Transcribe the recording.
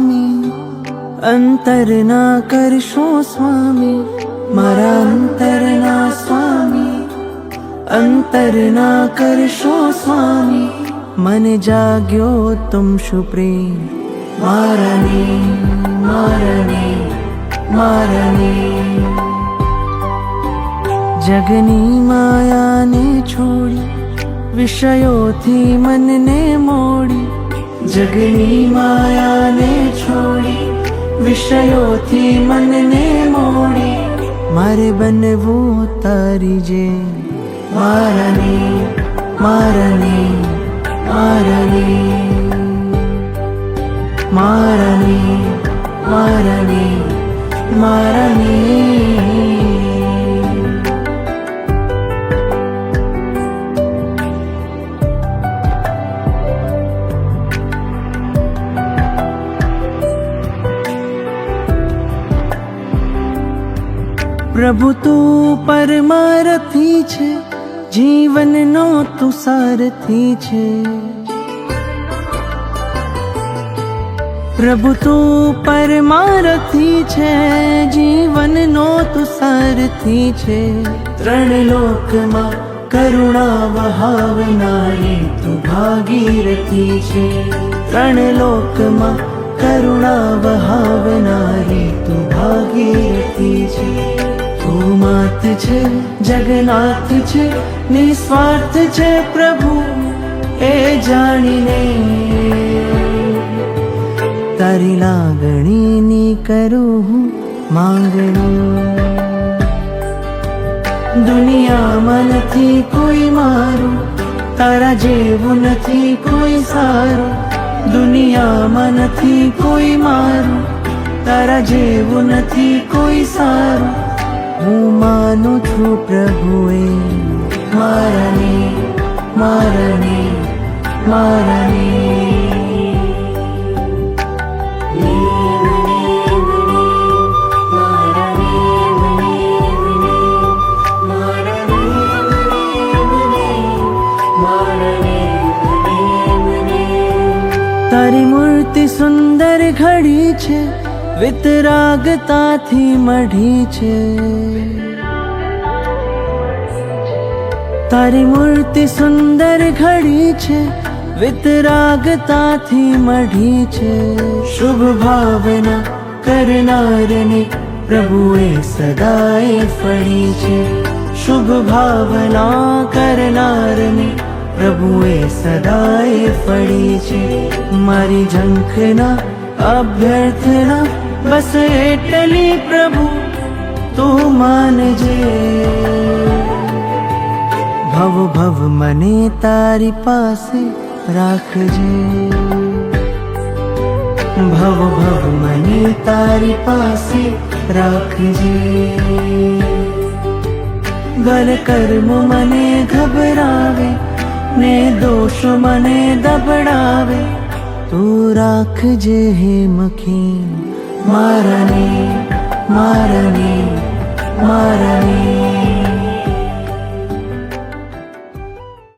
स्वामी, अंतરના કરશો સ્વામી, મારા અંતરના સ્વામી, અંતરના કરશો સ્વામી, મને જાગ્યો તુમ સુપ્રેમ, મારને મારને મારને. જગની માયાને છોડી, વિષયોથી મનને મોડી, જગની માયાને છોડી, વિષયોથી મનને મોડી, મારે બનવું તારી જેમ, મારને મારને મારને મારને મારને મારને. પ્રભુ તું પરમારથી છે, જીવનનો તું સારથી છે. પ્રભુ તું પરમારથી છે, જીવનનો તું સારથી છે. ત્રણ લોકમાં કરુણા વહાવનારી તું ભાગીરથી છે. ત્રણ લોકમાં કરુણા વહાવનારી તું ભાગીરથી છે. તું માત છે, જગન્નાથ છે, નિસ્વાર્થ છે પ્રભુ એ જાણીને, તારી લાગણીની કરું હું માંગણી. દુનિયામાં નથી કોઈ મારું, તારા જેવું નથી કોઈ સારું. દુનિયામાં નથી કોઈ મારું, તારા જેવું નથી કોઈ સારું. હું માનું છું પ્રભુએ મારને મારને મારને. તારી મૂર્તિ સુંદર ઘડી છે, વિતરાગતાથી મઢી છે. તારી મૂર્તિ સુંદર ઘડી છે, વિતરાગતાથી મઢી છે. શુભ ભાવના કરનારને પ્રભુએ સદાય ફળી છે. શુભ ભાવના કરનારને પ્રભુએ સદાય ફળી છે. મારી ઝંખના અભ્યર્થના બસ એટલી પ્રભુ તું માનજે. ભવ ભવ મને તારી પાસે રાખજે. ભવ ભવ મને તારી પાસે રાખજે. ગલ કર્મ મને ઘબરાવે ને દોષ મને દબડાવે, તું રાખજે હે મખી મારને મારને મારને.